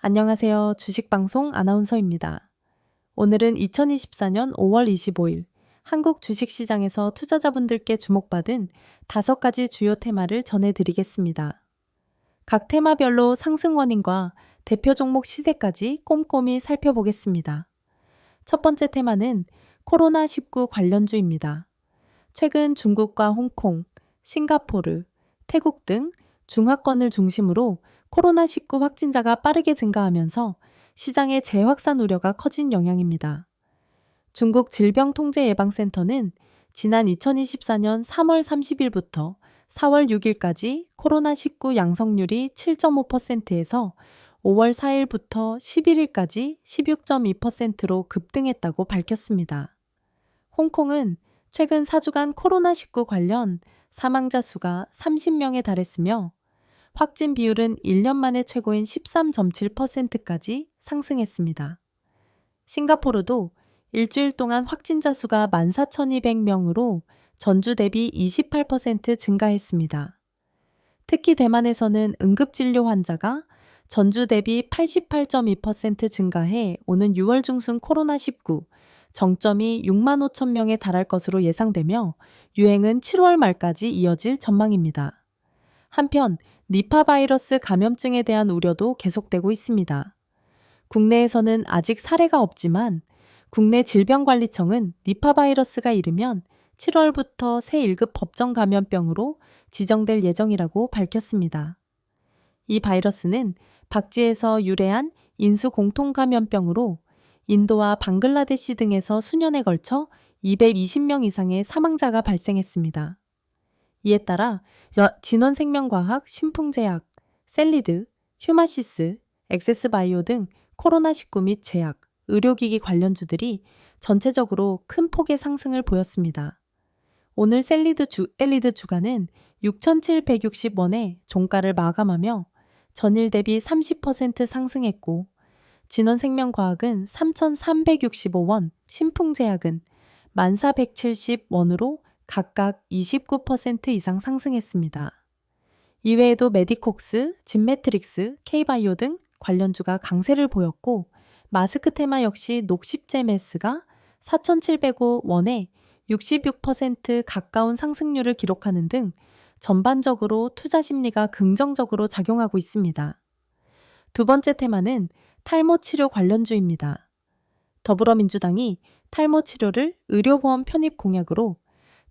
안녕하세요. 주식방송 아나운서입니다. 오늘은 2024년 5월 25일 한국 주식시장에서 투자자분들께 주목받은 5가지 주요 테마를 전해드리겠습니다. 각 테마별로 상승 원인과 대표 종목 시세까지 꼼꼼히 살펴보겠습니다. 첫 번째 테마는 코로나19 관련주입니다. 최근 중국과 홍콩, 싱가포르, 태국 등 중화권을 중심으로 코로나19 확진자가 빠르게 증가하면서 시장의 재확산 우려가 커진 영향입니다. 중국 질병통제예방센터는 지난 2024년 3월 30일부터 4월 6일까지 코로나19 양성률이 7.5%에서 5월 4일부터 11일까지 16.2%로 급등했다고 밝혔습니다. 홍콩은 최근 4주간 코로나19 관련 사망자 수가 30명에 달했으며 확진 비율은 1년 만에 최고인 13.7%까지 상승했습니다. 싱가포르도 일주일 동안 확진자 수가 14,200명으로 전주 대비 28% 증가했습니다. 특히 대만에서는 응급진료 환자가 전주 대비 88.2% 증가해 오는 6월 중순 코로나19 정점이 6만 5천 명에 달할 것으로 예상되며 유행은 7월 말까지 이어질 전망입니다. 한편 니파 바이러스 감염증에 대한 우려도 계속되고 있습니다. 국내에서는 아직 사례가 없지만 국내 질병관리청은 니파 바이러스가 이르면 7월부터 새 1급 법정 감염병으로 지정될 예정이라고 밝혔습니다. 이 바이러스는 박쥐에서 유래한 인수 공통 감염병으로 인도와 방글라데시 등에서 수년에 걸쳐 220명 이상의 사망자가 발생했습니다. 이에 따라 진원생명과학, 신풍제약, 셀리드, 휴마시스, 엑세스바이오 등 코로나19 및 제약, 의료기기 관련주들이 전체적으로 큰 폭의 상승을 보였습니다. 오늘 셀리드 주가는 6,760원에 종가를 마감하며 전일 대비 30% 상승했고 진원생명과학은 3,365원, 신풍제약은 14,170원으로 각각 29% 이상 상승했습니다. 이외에도 메디콕스, 진매트릭스, K바이오 등 관련주가 강세를 보였고 마스크 테마 역시 녹십제메스가 4,705원에 66% 가까운 상승률을 기록하는 등 전반적으로 투자 심리가 긍정적으로 작용하고 있습니다. 두 번째 테마는 탈모 치료 관련주입니다. 더불어민주당이 탈모 치료를 의료보험 편입 공약으로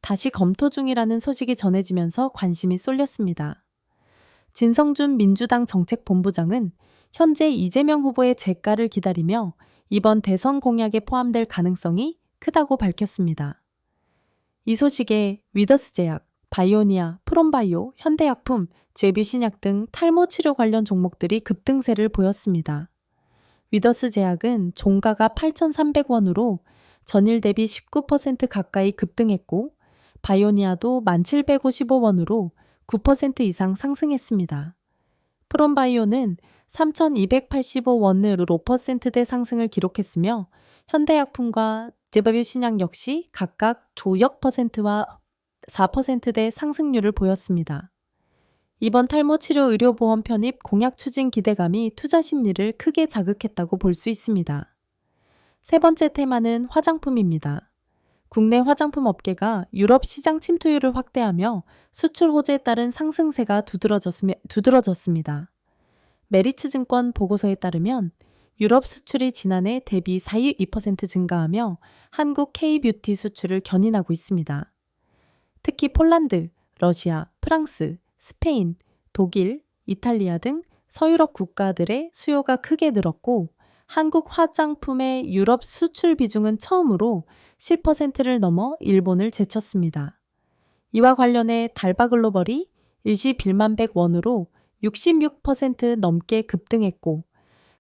다시 검토 중이라는 소식이 전해지면서 관심이 쏠렸습니다. 진성준 민주당 정책본부장은 현재 이재명 후보의 재가를 기다리며 이번 대선 공약에 포함될 가능성이 크다고 밝혔습니다. 이 소식에 위더스제약, 바이오니아, 프롬바이오, 현대약품, 제비신약 등 탈모 치료 관련 종목들이 급등세를 보였습니다. 위더스제약은 종가가 8,300원으로 전일 대비 19% 가까이 급등했고 바이오니아도 1,755원으로 9% 이상 상승했습니다. 프롬바이오는 3,285원으로 5%대 상승을 기록했으며 현대약품과 제비신약 역시 각각 조역 %와 4%대 상승률을 보였습니다. 이번 탈모 치료 의료보험 편입 공약 추진 기대감이 투자 심리를 크게 자극했다고 볼 수 있습니다. 세 번째 테마는 화장품입니다. 국내 화장품 업계가 유럽 시장 침투율을 확대하며 수출 호재에 따른 상승세가 두드러졌습니다. 메리츠증권 보고서에 따르면 유럽 수출이 지난해 대비 42% 증가하며 한국 K-뷰티 수출을 견인하고 있습니다. 특히 폴란드, 러시아, 프랑스, 스페인, 독일, 이탈리아 등 서유럽 국가들의 수요가 크게 늘었고 한국 화장품의 유럽 수출 비중은 처음으로 10%를 넘어 일본을 제쳤습니다. 이와 관련해 달바글로벌이 일시 빌만 100원으로 66% 넘게 급등했고